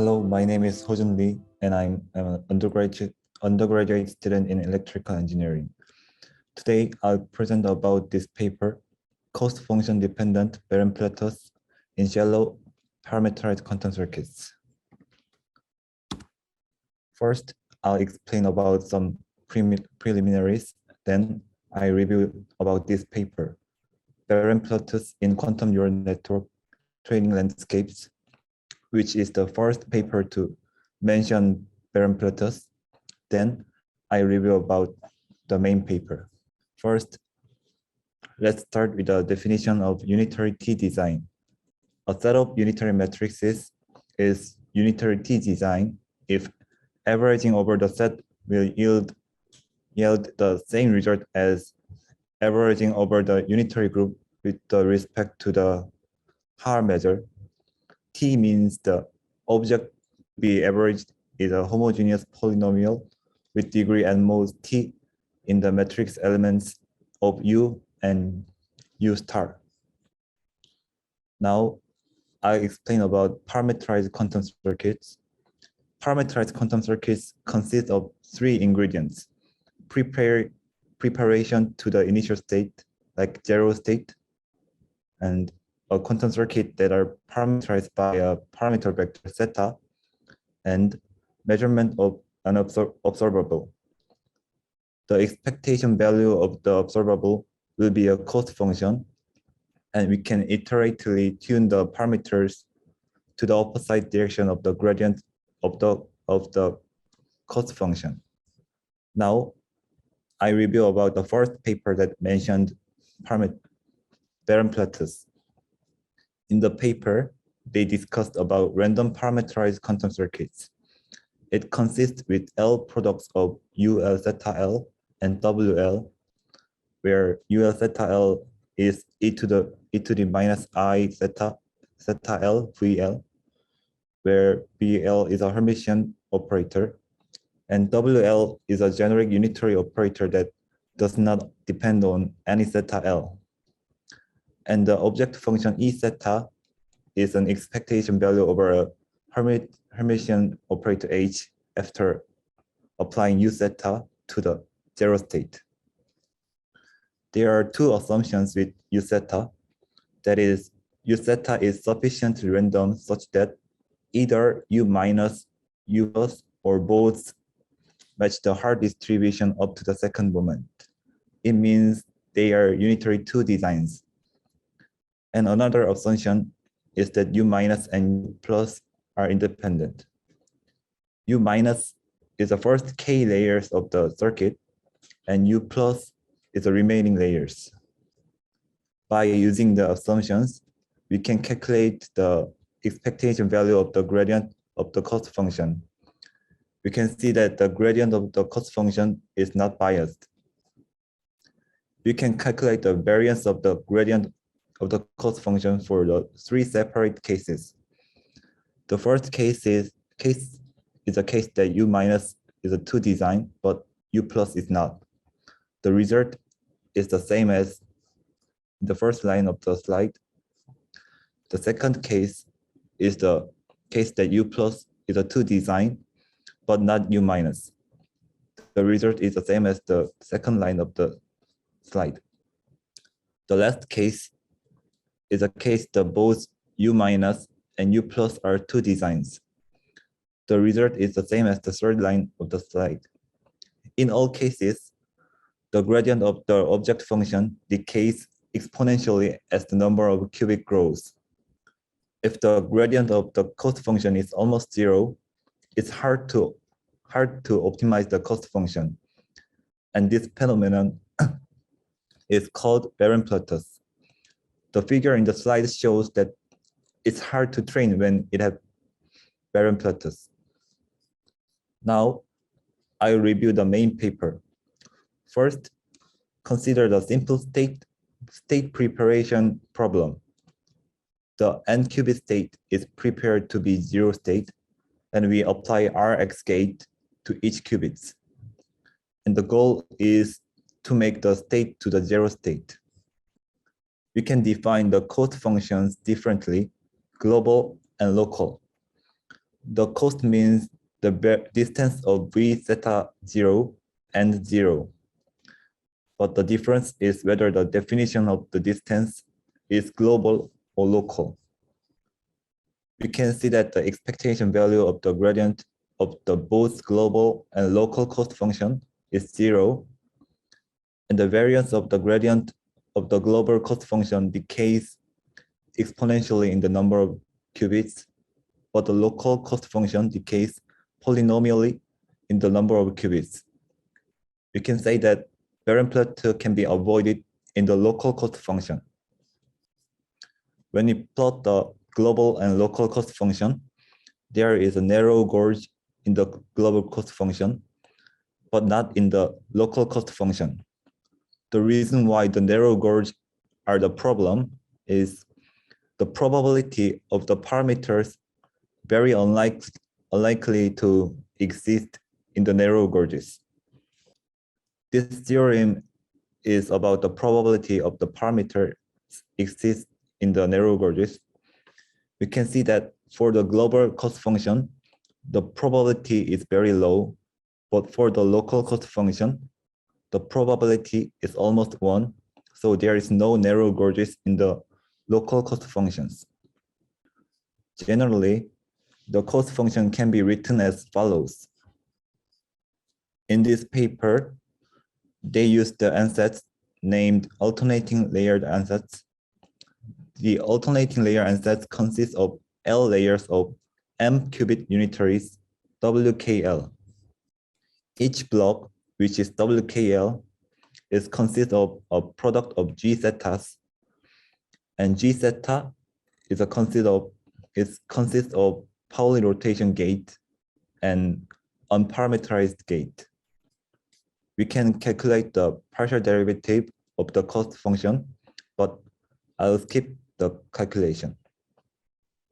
Hello, my name is Hojun Lee, and I'm an undergraduate student in electrical engineering. Today, I'll present about this paper, Cost Function Dependent Barren Plateaus in Shallow Parameterized Quantum Circuits. First, I'll explain about some preliminaries, then I review about this paper, Barren Plateaus in Quantum Neural Network Training Landscapes, which is the first paper to mention Barren Plateaus. Then I review about the main paper. First, let's start with the definition of unitary T design. A set of unitary matrices is unitary T design if averaging over the set will yield the same result as averaging over the unitary group with respect to the Haar measure. T means the object to be averaged is a homogeneous polynomial with degree and mode T in the matrix elements of U and U star. Now, I'll explain about parameterized quantum circuits. Parameterized quantum circuits consist of three ingredients: preparation to the initial state, like zero state, and a quantum circuit that are parameterized by a parameter vector theta, and measurement of an observable. The expectation value of the observable will be a cost function, and we can iteratively tune the parameters to the opposite direction of the gradient of the cost function. Now, I review about the first paper that mentioned Barren Plateaus. In the paper, they discussed about random parameterized quantum circuits. It consists with L products of UL theta L and WL, where UL theta L is e to the minus I theta L VL, where BL is a Hermitian operator, and WL is a generic unitary operator that does not depend on any theta L. And the object function E theta is an expectation value over a Hermitian operator H after applying U theta to the zero state. There are two assumptions with U theta. That is, U theta is sufficiently random such that either U minus, U plus, or both match the Haar distribution up to the second moment. It means they are unitary 2 designs. And another assumption is that U minus and U plus are independent. U minus is the first K layers of the circuit, and U plus is the remaining layers. By using the assumptions, we can calculate the expectation value of the gradient of the cost function. We can see that the gradient of the cost function is not biased. We can calculate the variance of the gradient of the cost function for the three separate cases. The first case is a case that U minus is a 2 design, but U plus is not. The result is the same as the first line of the slide. The second case is the case that U plus is a 2 design, but not U minus. The result is the same as the second line of the slide. The last case is a case that both U minus and U plus are 2 designs. The result is the same as the third line of the slide. In all cases, the gradient of the object function decays exponentially as the number of qubits grows. If the gradient of the cost function is almost 0, it's hard to optimize the cost function. And this phenomenon is called Barren Plateaus. The figure in the slide shows that it's hard to train when it has Barren Plateaus. Now, I'll review the main paper. First, consider the simple state preparation problem. The n qubit state is prepared to be 0 state, and we apply Rx gate to each qubits. And the goal is to make the state to the 0 state. We can define the cost functions differently, global and local. The cost means the distance of v theta 0 and 0. But the difference is whether the definition of the distance is global or local. We can see that the expectation value of the gradient of the both global and local cost function is 0, and the variance of the gradient of the global cost function decays exponentially in the number of qubits, but the local cost function decays polynomially in the number of qubits. We can say that Barren Plateau can be avoided in the local cost function. When we plot the global and local cost function, there is a narrow gorge in the global cost function, but not in the local cost function. The reason why the narrow gorge are the problem is the probability of the parameters very unlikely to exist in the narrow gorges. This theorem is about the probability of the parameters exist in the narrow gorges. We can see that for the global cost function, the probability is very low, but for the local cost function, the probability is almost 1, so there is no narrow gorges in the local cost functions. Generally, the cost function can be written as follows. In this paper, they used the ansatz named alternating layered ansatz. The alternating layer ansatz consists of L layers of M qubit unitaries, WKL. Each block, which is WKL, is consists of a product of G zetas, and G zeta is consists of Pauli rotation gate and unparameterized gate. We can calculate the partial derivative of the cost function, but I'll skip the calculation.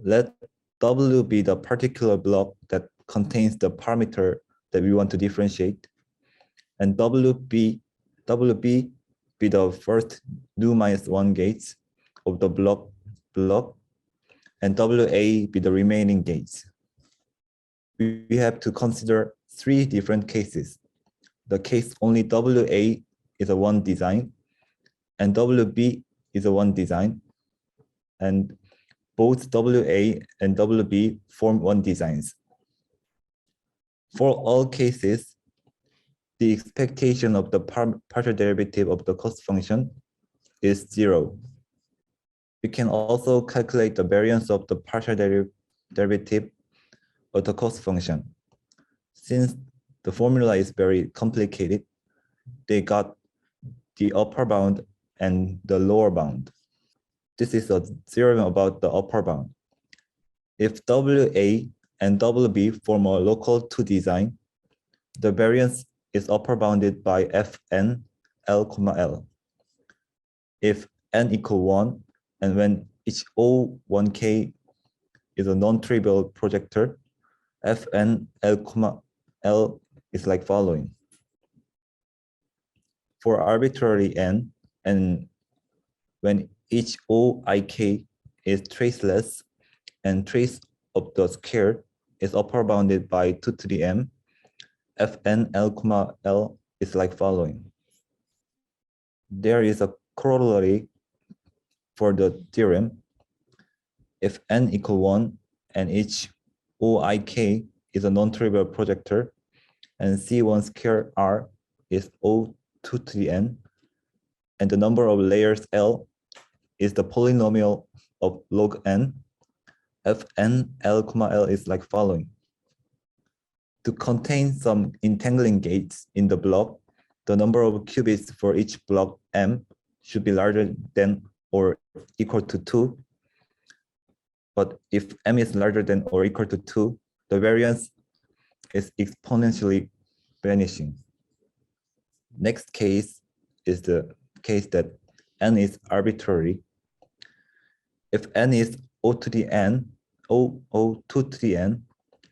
Let W be the particular block that contains the parameter that we want to differentiate, and WB be the first nu-1 gates of the block, and WA be the remaining gates. We have to consider 3 different cases. The case only WA is a one design, and WB is a one design, and both WA and WB form one designs. For all cases, the expectation of the partial derivative of the cost function is 0. We can also calculate the variance of the partial derivative of the cost function. Since the formula is very complicated, they got the upper bound and the lower bound. This is a theorem about the upper bound. If WA and WB form a local 2 design, the variance is upper bounded by Fn L, if n equal 1, and when each O1K is a non-trivial projector, Fn L is like following. For arbitrary n, and when each OIK is traceless and trace of the square is upper bounded by 2 to the m, Fn L is like following. There is a corollary for the theorem. If n equal 1 and each OIK is a non-trivial projector, and C1 square R is O2 to the n, and the number of layers L is the polynomial of log n, Fn L is like following. To contain some entangling gates in the block, the number of qubits for each block M should be larger than or equal to 2. But if M is larger than or equal to 2, the variance is exponentially vanishing. Next case is the case that n is arbitrary. If n is O to the n, O2 to the n,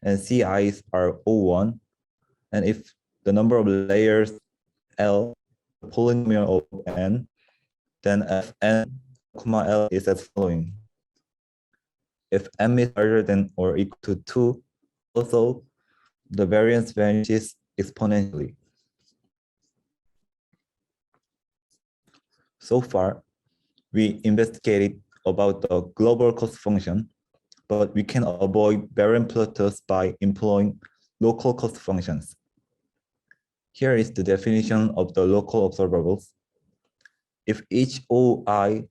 and Ci's are O1, and if the number of layers L is a polynomial of n, then Fn, L is as following. If m is larger than or equal to 2, Also, the variance vanishes exponentially. So far, we investigated about the global cost function, but we can avoid Barren Plateaus by employing local cost functions. Here is the definition of the local observables. If each OI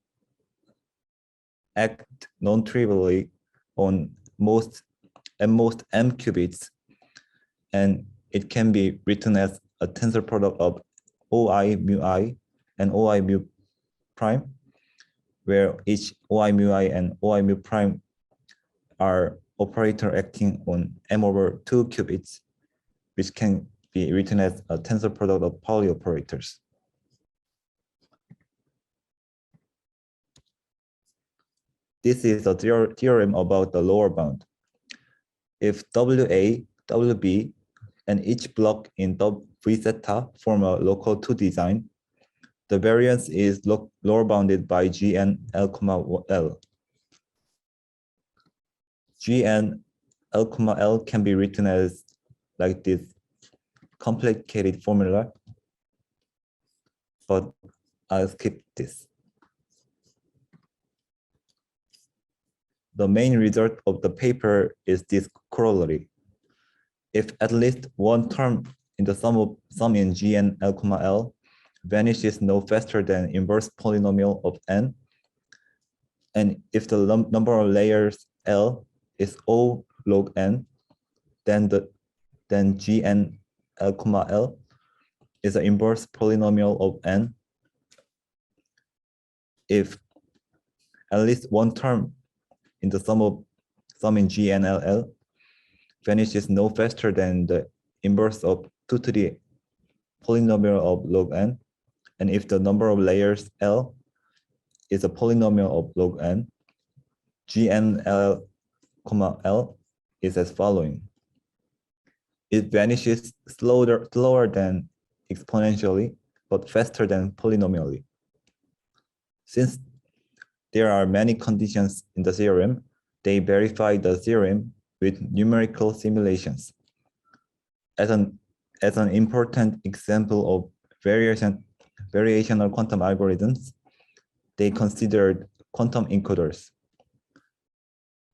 act non-trivially on most m qubits, and it can be written as a tensor product of OI mu I and OI mu prime, where each OI mu I and OI mu prime are operator acting on m/2 qubits, which can be written as a tensor product of Pauli operators. This is a theorem about the lower bound. If WA, WB, and each block in V zeta form a local 2 design, the variance is lower bounded by Gn L, L. Gn L, L can be written as like this complicated formula, but I'll skip this. The main result of the paper is this corollary. If at least one term in the sum in Gn L, L vanishes no faster than inverse polynomial of n, and if the number of layers L is O log n, then Gn L, L is an inverse polynomial of n if at least one term in the sum in Gn L vanishes no faster than the inverse of 2 to the polynomial of log n, and if the number of layers L is a polynomial of log n, Gn L, L is as following. It vanishes slower than exponentially, but faster than polynomially. Since there are many conditions in the theorem, they verify the theorem with numerical simulations. As an important example of variational quantum algorithms, they considered quantum encoders.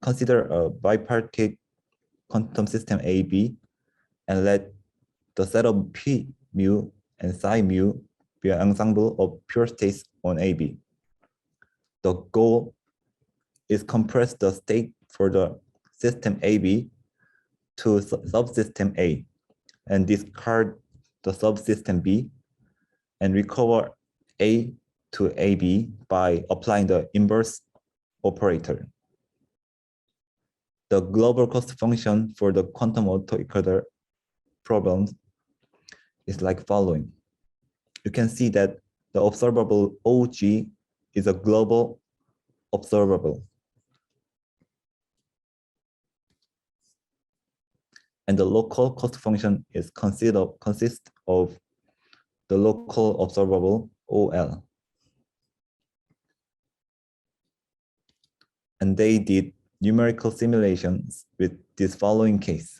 Consider a bipartite quantum system AB and let the set of P mu and psi mu be an ensemble of pure states on AB. The goal is compress the state for the system AB to subsystem A and discard the subsystem B and recover A to AB by applying the inverse operator. The global cost function for the quantum autoencoder problems is like following. You can see that the observable OG is a global observable. And the local cost function is consists of the local observable OL. And they did numerical simulations with this following case.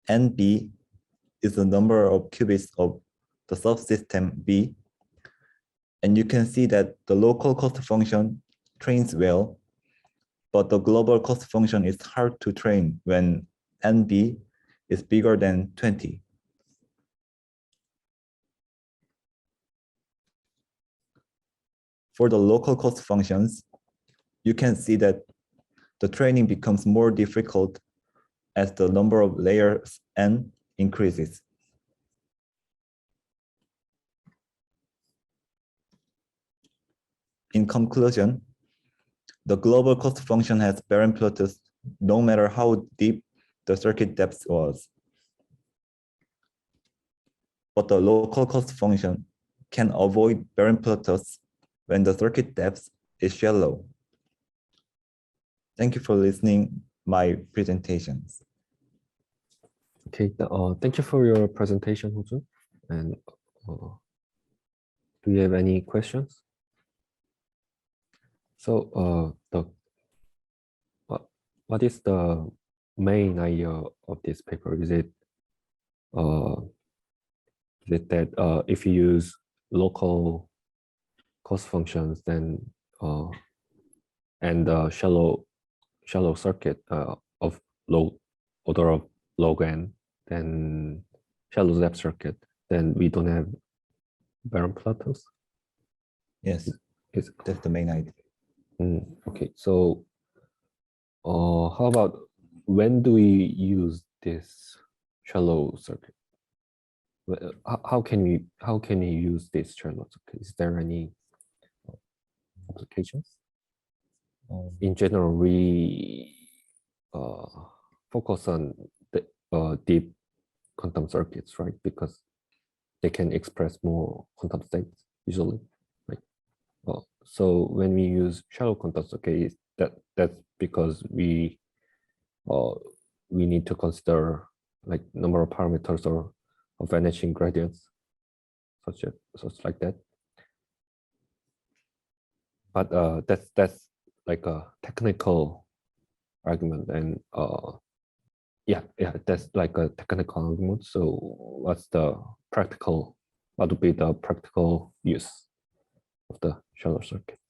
NB is the number of qubits of the subsystem B. And you can see that the local cost function trains well, but the global cost function is hard to train when NB is bigger than 20. For the local cost functions, you can see that the training becomes more difficult as the number of layers n increases. In conclusion, the global cost function has Barren Plateaus no matter how deep the circuit depth was. But the local cost function can avoid Barren Plateaus when the circuit depth is shallow. Thank you for listening my presentations. Okay, thank you for your presentation, Hoojun. And do you have any questions? So what is the main idea of this paper? Is it that if you use local cost functions, then and shallow circuit of low order of log n, then shallow depth circuit, then we don't have Barren Plateaus? Yes, that's the main idea. Okay, so how about when do we use this shallow circuit? How can we use this shallow circuit? Is there any applications? In general, we focus on the deep quantum circuits, right? Because they can express more quantum states usually, right? So when we use shallow quantum circuit, that's because we need to consider like number of parameters or vanishing gradients, such like that. But that's like a technical argument, and yeah, that's like a technical argument. So what would be the practical use of the shallow circuits?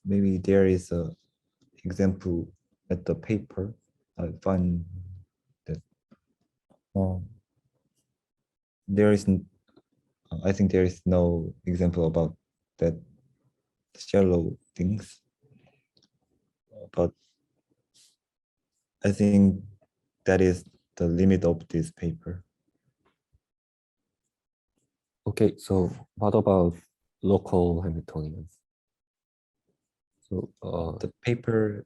Maybe there is a example at the paper. I find that I think there is no example about that shallow things, but I think that is the limit of this paper. Okay, so what about local Hamiltonians? So the paper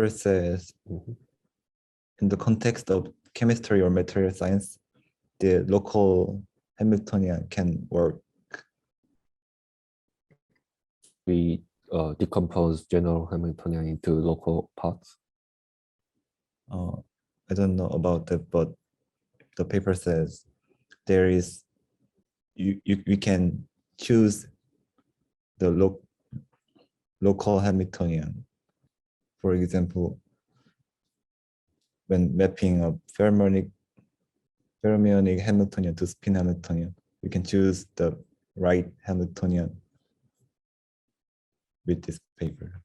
says in the context of chemistry or material science, the local Hamiltonian can work. We decompose general Hamiltonian into local parts. I don't know about that, but the paper says there is we can choose the local Hamiltonian. For example, when mapping a fermionic Hamiltonian to spin Hamiltonian, we can choose the right Hamiltonian with this paper.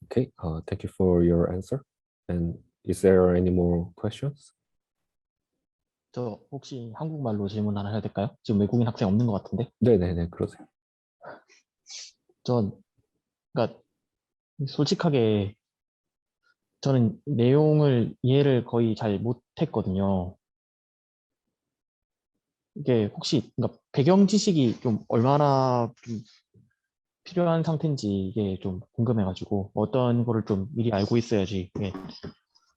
Okay, thank you for your answer. And is there any more questions? 저 혹시 한국말로 질문 하나 해도 될까요? 지금 외국인 학생 없는 것 같은데. 네네네, 그러세요. 그러니까 솔직하게 저는 내용을 이해를 거의 잘 못했거든요. 이게 혹시 그러니까 배경 지식이 좀 얼마나 좀 필요한 상태인지 이게 좀 궁금해가지고 어떤 거를 좀 미리 알고 있어야지 이게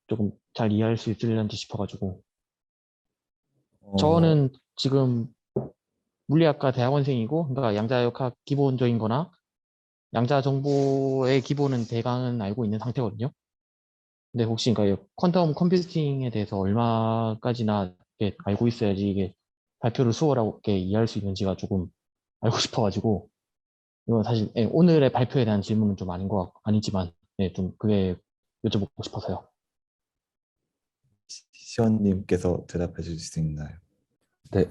조금 잘 이해할 수 있을런지 싶어가지고. 저는 지금 물리학과 대학원생이고, 그러니까 양자역학 기본적인 거나 양자 정보의 기본은 대강은 알고 있는 상태거든요. 근데 혹시 그러니까 퀀텀 컴퓨팅에 대해서 얼마까지나 이렇게 알고 있어야지 이게 발표를 수월하게 이해할 수 있는지가 조금 알고 싶어가지고, 이건 사실 오늘의 발표에 대한 질문은 좀 아니지만 좀 그게 여쭤보고 싶어서요. 시원님께서 대답해 주실 수 있나요? 네,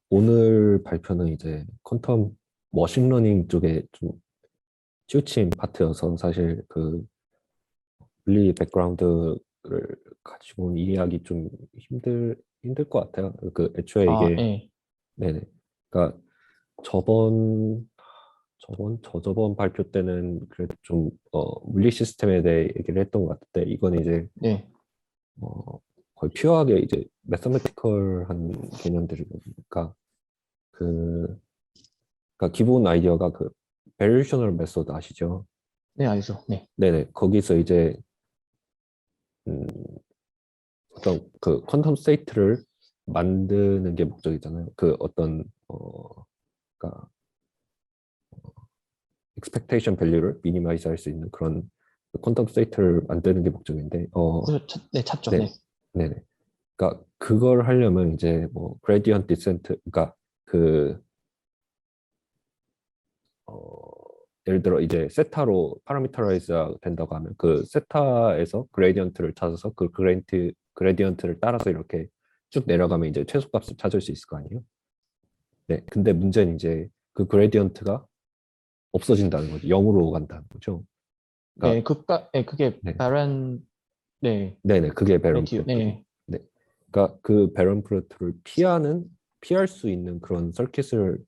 오늘 발표는 이제 퀀텀 머신러닝 쪽에 좀 치우친 파트여서 사실 그 물리 백그라운드를 가지고 이해하기 좀 힘들 것 같아요. 그 애초에 이게 네네. 그러니까 저저번 발표 때는 그래도 좀 물리 시스템에 대해 얘기를 했던 것 같은데 이건 이제 거의 퓨어하게 이제 매서메티컬한 개념들이니까 그러니까 기본 아이디어가 그 베리에이셔널 메소드 아시죠? 네, 알죠. 네. 네네. 거기서 이제 어떤 그 퀀텀 스테이트를 만드는 게 목적이잖아요. 그 어떤 그러니까 expectation value를 미니마이즈 할 수 있는 그런 퀀텀 스테이트를 만드는 게 목적인데 네, 찾죠. 네. 네네. 그러니까 그걸 하려면 이제 뭐 gradient descent, 그러니까 그 예를 들어 이제 세타로 parameterize 된다고 하면 그 세타에서 그레디언트를 찾아서 그 그레디언트를 따라서 이렇게 쭉 내려가면 이제 최소값을 찾을 수 있을 거 아니에요. 네, 근데 문제는 이제 그 그레디언트가 없어진다는 거죠. 0으로 간다는 거죠. 네, 그러니까 그게 네, 바렌, 네, 네네, 그게 베런 플레티우, 플로트고. 네, 네, 그러니까 그 베런 플로트를 피할 수 있는 그런 서킷을,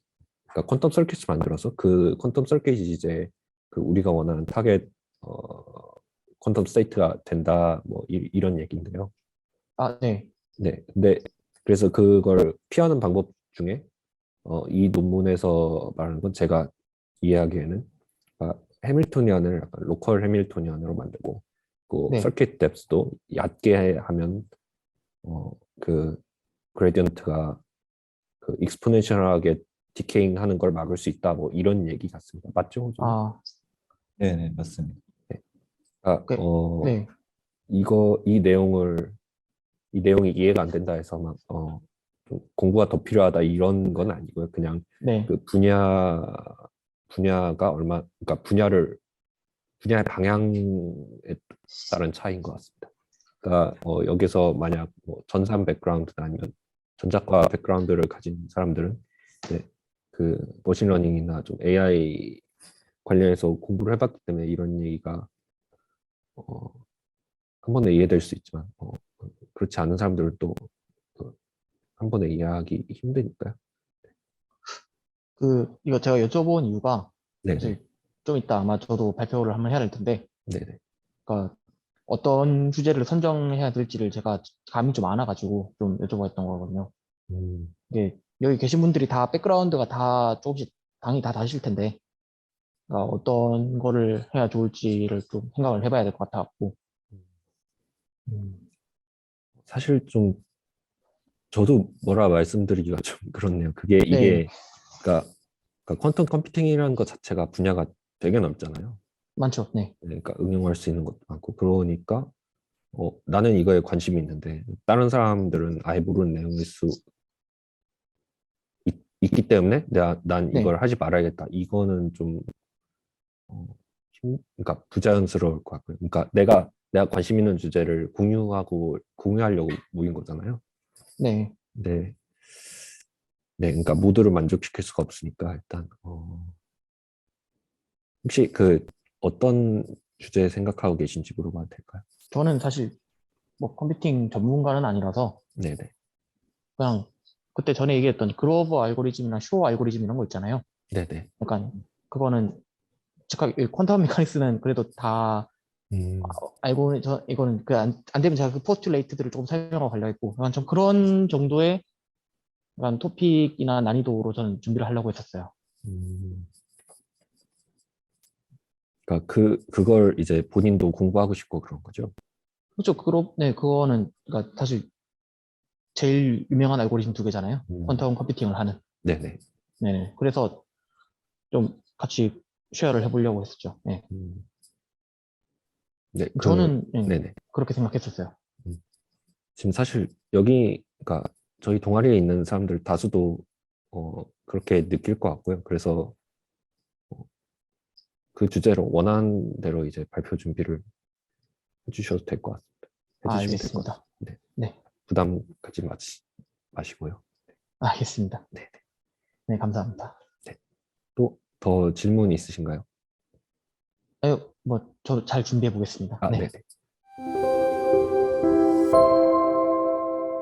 그러니까 퀀텀 서킷을 만들어서 그 퀀텀 서킷이 이제 그 우리가 원하는 타겟 퀀텀 스테이트가 된다, 뭐 이런 얘기인데요. 아, 네, 네, 근데 그래서 그걸 피하는 방법 중에 이 논문에서 말하는 건 제가 이해하기에는 해밀토니안을 약간 로컬 해밀토니안으로 만들고 그 네, 서킷 뎁스도 얕게 하면 그 그레디언트가 그 익스포넨셜하게 디케잉 하는 걸 막을 수 있다, 뭐 이런 얘기 같습니다. 맞죠? 좀? 아, 네네, 맞습니다. 네. 아, 네, 이 내용이 이해가 안 된다 해서 막 좀 공부가 더 필요하다 이런 건 아니고요. 그냥 네, 그 분야가 그러니까 분야의 방향에 따른 차이인 것 같습니다. 그러니까 여기서 만약 뭐 전산 백그라운드나 아니면 전자과 백그라운드를 가진 사람들은 이제 그 머신러닝이나 좀 AI 관련해서 공부를 해봤기 때문에 이런 얘기가 어, 한 번에 이해될 수 있지만 그렇지 않은 사람들은 또 한 번에 이해하기 힘드니까요. 이거 제가 여쭤본 이유가 네네. 사실 좀 이따 아마 저도 발표를 한번 해야 될 텐데, 네네. 그러니까 어떤 주제를 선정해야 될지를 제가 감이 좀 안 와가지고 좀 여쭤봤던 거거든요. 음, 이게 여기 계신 분들이 다 백그라운드가 다 조금씩 당이 다 다실 텐데, 그러니까 어떤 거를 해야 좋을지를 좀 생각을 해봐야 될 것 같아갖고. 음, 사실 좀 저도 뭐라 말씀드리기가 좀 그렇네요. 네, 그러니까, 그러니까 퀀텀 컴퓨팅이라는 것 자체가 분야가 되게 넓잖아요. 많죠. 네, 네, 그러니까 응용할 수 있는 것도 많고 그러니까 나는 이거에 관심이 있는데 다른 사람들은 아예 모르는 내용일 수 있기 때문에 난 네. 이걸 하지 말아야겠다. 이거는 좀 그러니까 부자연스러울 것 같고요. 그러니까 내가 관심 있는 주제를 공유하려고 모인 거잖아요. 네. 네, 네, 그러니까 모두를 만족시킬 수가 없으니까 일단 혹시 그 어떤 주제 생각하고 계신지 물어봐도 될까요? 저는 사실 뭐 컴퓨팅 전문가는 아니라서 네네. 그냥 그때 전에 얘기했던 그로버 알고리즘이나 쇼 알고리즘 이런 거 있잖아요. 네네. 약간 그거는 즉각 퀀텀 메카닉스는 그래도 다 음, 알고 이거는 그 안 되면 제가 그 포스툴레이트들을 조금 설명하고 가려고 했고 약간 좀 그런 정도의 약간 토픽이나 난이도로 저는 준비를 하려고 했었어요. 음. 그러니까 그걸 이제 본인도 공부하고 싶고 그런 거죠. 그렇죠. 네, 그거는 그러니까 사실 제일 유명한 알고리즘 두 개잖아요. 음, 퀀텀 컴퓨팅을 하는. 네네. 네네. 그래서 좀 같이 쉐어를 해보려고 했었죠. 네. 음, 네, 저는 네네. 그렇게 생각했었어요. 음. 지금 사실 그러니까 저희 동아리에 있는 사람들 다수도 그렇게 느낄 것 같고요. 그래서 어, 그 주제로 원하는 대로 이제 발표 준비를 해주셔도 될 것 같습니다. 아, 해주시면 될 것 같습니다. 알겠습니다. 네. 네, 부담 갖지 마시고요. 알겠습니다. 네. 네, 감사합니다. 네. 또 더 질문 있으신가요? 뭐, 저 잘 준비해 보겠습니다. 아, 네. 네네.